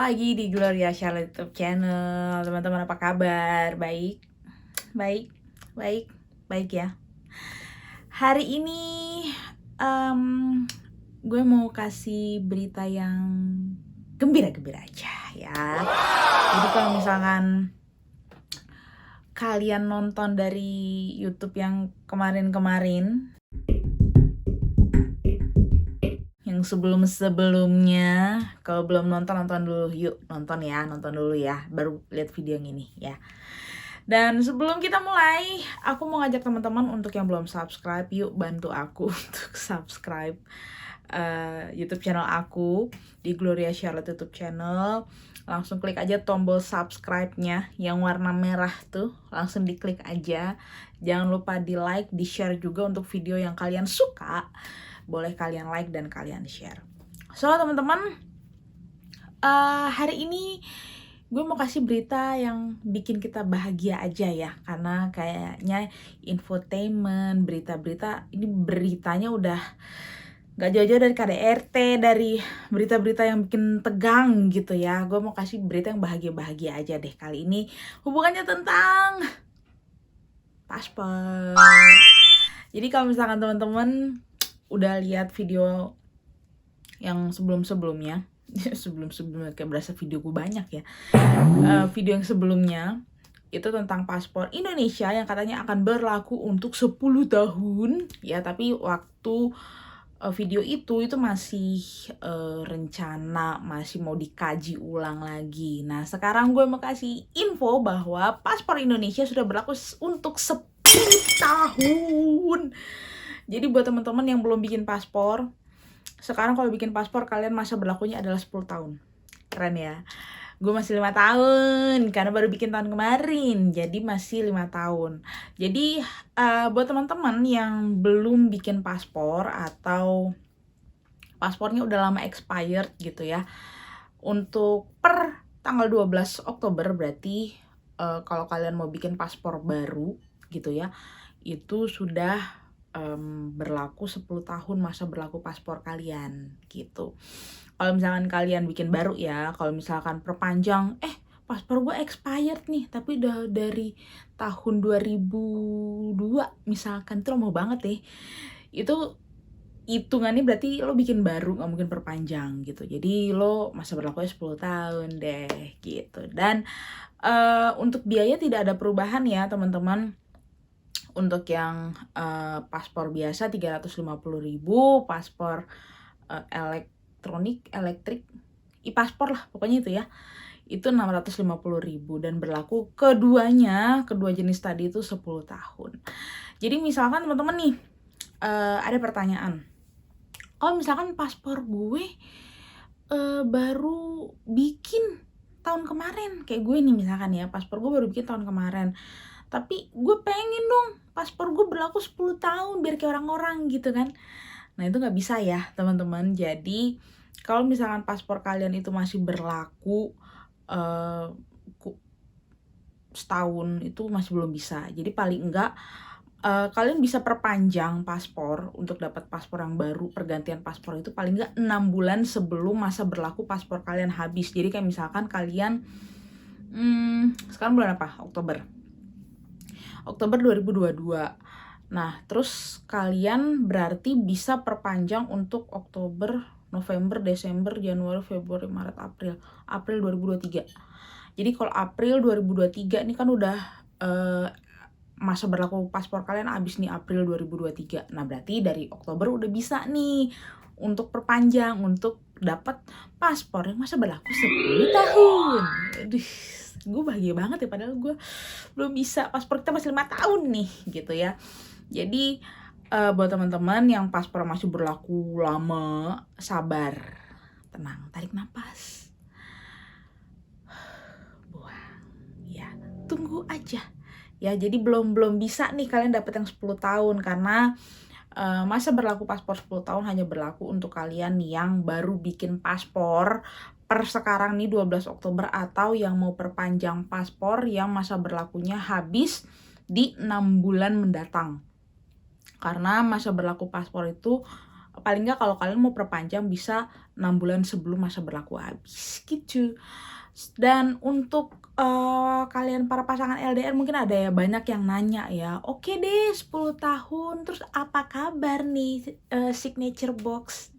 lagi di Gloria Charlotte YouTube channel. Teman-teman apa kabar? Baik? Baik? Baik? Baik ya? Hari ini gue mau kasih berita yang gembira-gembira aja ya. Jadi kalau misalkan kalian nonton dari YouTube yang kemarin-kemarin, yang sebelum-sebelumnya, kalau belum nonton dulu yuk, nonton dulu ya, baru lihat video yang ini ya. Dan sebelum kita mulai, aku mau ngajak teman-teman untuk yang belum subscribe, yuk bantu aku untuk subscribe YouTube channel aku di Gloria Charlotte YouTube channel. Langsung klik aja tombol subscribe-nya yang warna merah tuh, langsung diklik aja. Jangan lupa di like, di share juga untuk video yang kalian suka. Boleh kalian like dan kalian share. So teman-teman, hari ini gue mau kasih berita yang bikin kita bahagia aja ya. Karena kayaknya infotainment, berita-berita, ini beritanya udah gak jauh-jauh dari KDRT, dari berita-berita yang bikin tegang gitu ya. Gue mau kasih berita yang bahagia-bahagia aja deh. Kali ini hubungannya tentang paspor. Jadi kalau misalkan teman-teman udah lihat video yang sebelum-sebelumnya kayak berasa video gue banyak ya, video yang sebelumnya itu tentang paspor Indonesia yang katanya akan berlaku untuk 10 tahun ya, tapi waktu video itu masih rencana, masih mau dikaji ulang lagi. Nah sekarang gue mau kasih info bahwa paspor Indonesia sudah berlaku untuk 10 tahun. Jadi buat teman-teman yang belum bikin paspor, sekarang kalau bikin paspor kalian masa berlakunya adalah 10 tahun. Keren ya. Gue masih 5 tahun karena baru bikin tahun kemarin, jadi masih 5 tahun. Jadi buat teman-teman yang belum bikin paspor atau paspornya udah lama expired gitu ya, untuk per tanggal 12 Oktober berarti kalau kalian mau bikin paspor baru gitu ya, itu sudah berlaku 10 tahun masa berlaku paspor kalian gitu. Kalau misalkan kalian bikin baru ya, kalau misalkan perpanjang, paspor gue expired nih, tapi udah dari tahun 2002 misalkan, itu lama banget deh. Itu hitungannya berarti lo bikin baru, gak mungkin perpanjang gitu. Jadi lo masa berlakunya 10 tahun deh gitu. Dan untuk biaya tidak ada perubahan ya teman-teman. Untuk yang paspor biasa 350.000, paspor elektrik, e-paspor lah pokoknya itu ya, itu 650.000 dan berlaku kedua jenis tadi itu 10 tahun. Jadi misalkan teman-teman nih ada pertanyaan, kalau misalkan paspor gue baru bikin tahun kemarin, kayak gue nih misalkan ya, paspor gue baru bikin tahun kemarin, tapi gue pengen dong paspor gue berlaku 10 tahun biar kayak orang-orang gitu kan. Nah itu gak bisa ya teman-teman. Jadi kalau misalkan paspor kalian itu masih berlaku setahun, itu masih belum bisa. Jadi paling enggak kalian bisa perpanjang paspor untuk dapat paspor yang baru, pergantian paspor itu paling enggak 6 bulan sebelum masa berlaku paspor kalian habis. Jadi kayak misalkan kalian sekarang bulan apa? Oktober 2022. Nah, terus kalian berarti bisa perpanjang untuk Oktober, November, Desember, Januari, Februari, Maret, April 2023. Jadi kalau April 2023 ini kan udah masa berlaku paspor kalian habis nih April 2023. Nah, berarti dari Oktober udah bisa nih untuk perpanjang, untuk dapat paspor yang masa berlaku 10 tahun. Aduh, gue bahagia banget ya, padahal gue belum bisa, paspor kita masih 5 tahun nih gitu ya. Jadi buat teman-teman yang paspor masih berlaku lama, sabar, tenang, tarik nafas, buang ya, tunggu aja ya. Jadi belum bisa nih kalian dapat yang 10 tahun karena masa berlaku paspor 10 tahun hanya berlaku untuk kalian yang baru bikin paspor per sekarang nih 12 Oktober, atau yang mau perpanjang paspor yang masa berlakunya habis di 6 bulan mendatang. Karena masa berlaku paspor itu paling nggak kalau kalian mau perpanjang bisa 6 bulan sebelum masa berlaku habis gitu. Dan untuk kalian para pasangan LDR mungkin ada ya banyak yang nanya ya, oke deh 10 tahun terus apa kabar nih signature box.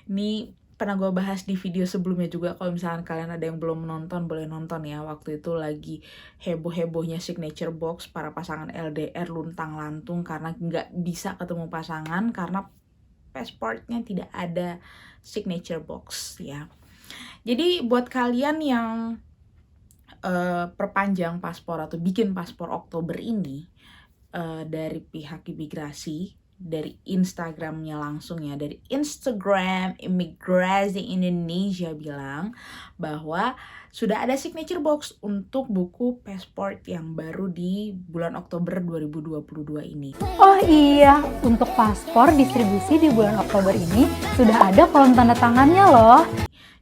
Ini pernah gue bahas di video sebelumnya juga. Kalau misalkan kalian ada yang belum nonton, boleh nonton ya. Waktu itu lagi heboh-hebohnya signature box, para pasangan LDR luntang-lantung karena nggak bisa ketemu pasangan karena passportnya tidak ada signature box ya. Jadi buat kalian yang perpanjang paspor atau bikin paspor Oktober ini dari pihak imigrasi, dari Instagramnya langsung ya, dari Instagram Imigrasi Indonesia bilang bahwa sudah ada signature box untuk buku pasport yang baru di bulan Oktober 2022 ini. Oh iya, untuk paspor distribusi di bulan Oktober ini sudah ada kolom tanda tangannya loh.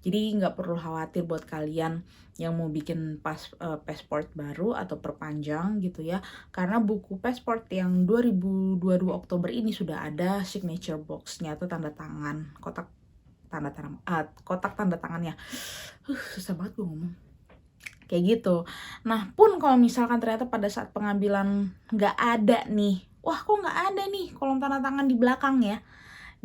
Jadi nggak perlu khawatir buat kalian yang mau bikin pasport baru atau perpanjang gitu ya. Karena buku pasport yang 2022 Oktober ini sudah ada signature box-nya atau tanda tangan, kotak tanda tangannya. Susah banget gue ngomong. Kayak gitu. Nah, pun kalau misalkan ternyata pada saat pengambilan nggak ada nih, wah kok nggak ada nih kolom tanda tangan di belakang ya,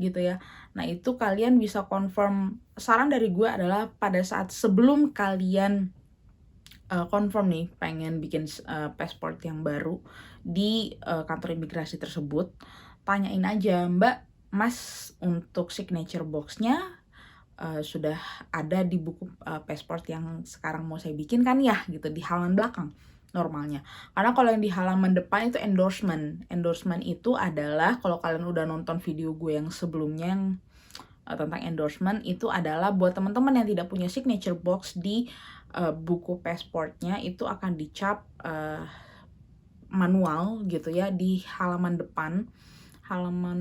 gitu ya. Nah itu kalian bisa confirm. Saran dari gue adalah pada saat sebelum kalian confirm nih pengen bikin pasport yang baru di kantor imigrasi tersebut, tanyain aja, Mbak, Mas, untuk signature boxnya sudah ada di buku pasport yang sekarang mau saya bikin kan ya, gitu, di halaman belakang normalnya. Karena kalau yang di halaman depan itu endorsement. Endorsement itu adalah, kalau kalian udah nonton video gue yang sebelumnya yang tentang endorsement, itu adalah buat teman-teman yang tidak punya signature box di buku pasportnya, itu akan dicap manual gitu ya di halaman depan, halaman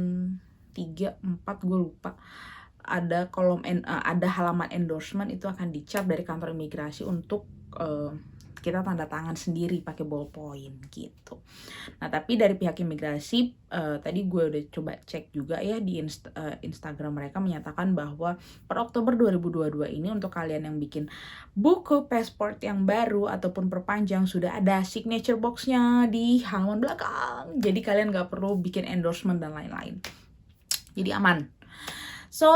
3, 4 gue lupa, ada kolom ada halaman endorsement, itu akan dicap dari kantor imigrasi untuk kita tanda tangan sendiri pakai ballpoint gitu. Nah tapi dari pihak imigrasi tadi gue udah coba cek juga ya di Instagram mereka, menyatakan bahwa per Oktober 2022 ini untuk kalian yang bikin buku pasport yang baru ataupun perpanjang sudah ada signature boxnya di halaman belakang. Jadi kalian gak perlu bikin endorsement dan lain-lain. Jadi aman. So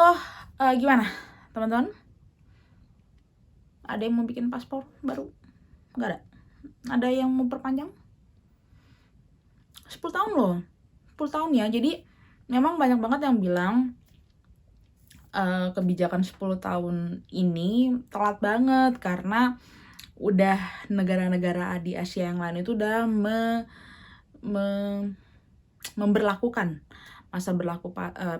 gimana teman-teman? Ada yang mau bikin paspor baru? Nggak ada. Ada yang mau perpanjang? 10 tahun loh. 10 tahun ya. Jadi memang banyak banget yang bilang kebijakan 10 tahun ini telat banget karena udah negara-negara di Asia yang lain itu udah memberlakukan masa berlaku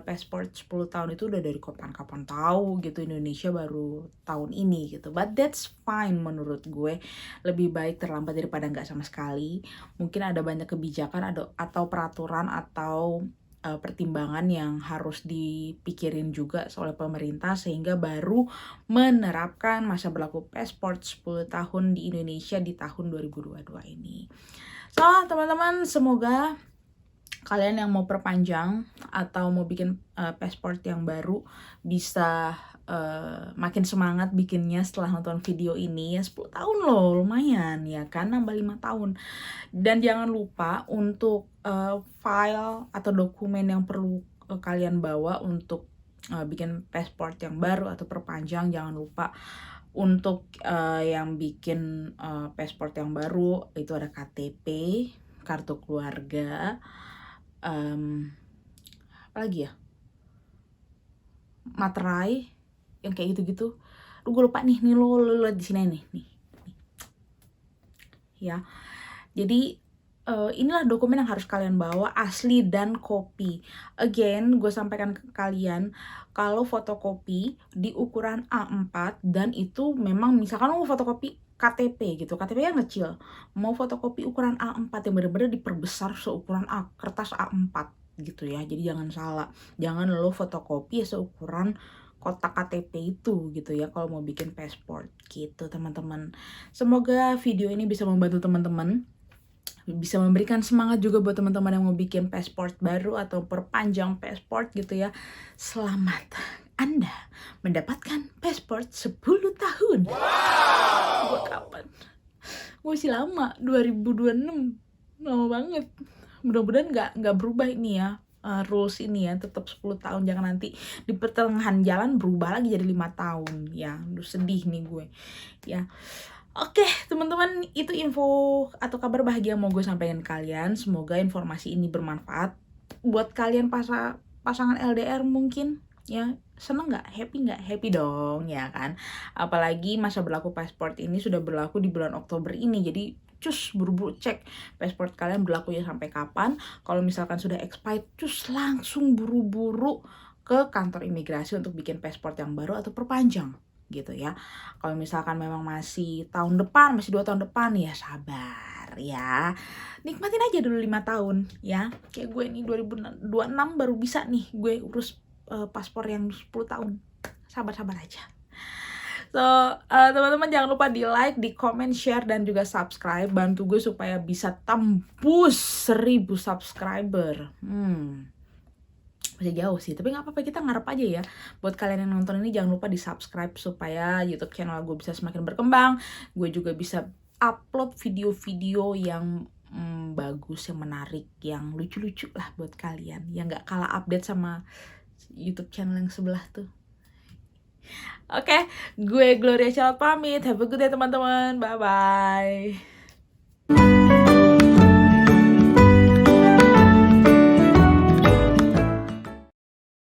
paspor 10 tahun itu udah dari kapan-kapan tahu gitu. Indonesia baru tahun ini gitu. But that's fine menurut gue. Lebih baik terlambat daripada nggak sama sekali. Mungkin ada banyak kebijakan atau peraturan atau pertimbangan yang harus dipikirin juga oleh pemerintah sehingga baru menerapkan masa berlaku paspor 10 tahun di Indonesia di tahun 2022 ini. So teman-teman, semoga kalian yang mau perpanjang atau mau bikin pasport yang baru bisa makin semangat bikinnya setelah nonton video ini ya. 10 tahun loh, lumayan ya kan, nambah 5 tahun. Dan jangan lupa untuk file atau dokumen yang perlu kalian bawa untuk bikin pasport yang baru atau perpanjang. Jangan lupa untuk yang bikin pasport yang baru itu ada KTP, kartu keluarga, apa lagi ya, materai yang kayak gitu-gitu. Gue lupa nih lo lihat di sini nih ya. Jadi inilah dokumen yang harus kalian bawa, asli dan kopi. Again, gue sampaikan ke kalian kalau fotokopi di ukuran A4 dan itu memang misalkan lo mau fotokopi KTP gitu, KTP yang kecil, mau fotokopi ukuran A4 yang bener-bener diperbesar seukuran kertas A4 gitu ya. Jadi jangan salah, jangan lo fotokopi seukuran kotak KTP itu gitu ya kalau mau bikin pasport gitu teman-teman. Semoga video ini bisa membantu teman-teman bisa memberikan semangat juga buat teman-teman yang mau bikin paspor baru atau perpanjang paspor gitu ya. Selamat, Anda mendapatkan paspor 10 tahun. Gue kapan? Gue masih lama, 2026. Lama banget. Mudah-mudahan nggak berubah ini ya. Rules ini ya tetap 10 tahun, jangan nanti di pertengahan jalan berubah lagi jadi 5 tahun ya. Aduh, sedih nih gue ya. Oke teman-teman, itu info atau kabar bahagia yang mau gue sampaikan ke kalian. Semoga informasi ini bermanfaat buat kalian pasangan LDR mungkin ya. Seneng nggak? Happy dong ya kan. Apalagi masa berlaku paspor ini sudah berlaku di bulan Oktober ini, jadi cus buru-buru cek paspor kalian berlakunya sampai kapan. Kalau misalkan sudah expired, cus langsung buru-buru ke kantor imigrasi untuk bikin paspor yang baru atau perpanjang gitu ya. Kalau misalkan memang masih tahun depan, masih 2 tahun depan, ya sabar ya. Nikmatin aja dulu 5 tahun ya. Kayak gue nih 2026 baru bisa nih gue urus paspor yang 10 tahun. Sabar-sabar aja. So, teman-teman jangan lupa di like, di comment, share, dan juga subscribe. Bantu gue supaya bisa tembus 1000 subscriber. Masih jauh sih, tapi nggak apa-apa, kita ngarep aja ya. Buat kalian yang nonton ini jangan lupa di subscribe supaya YouTube channel gue bisa semakin berkembang. Gue juga bisa upload video-video yang bagus, yang menarik, yang lucu-lucu lah buat kalian. Yang nggak kalah update sama YouTube channel yang sebelah tuh. Oke, gue Gloria Charlotte pamit. Have a good day teman-teman. Bye-bye.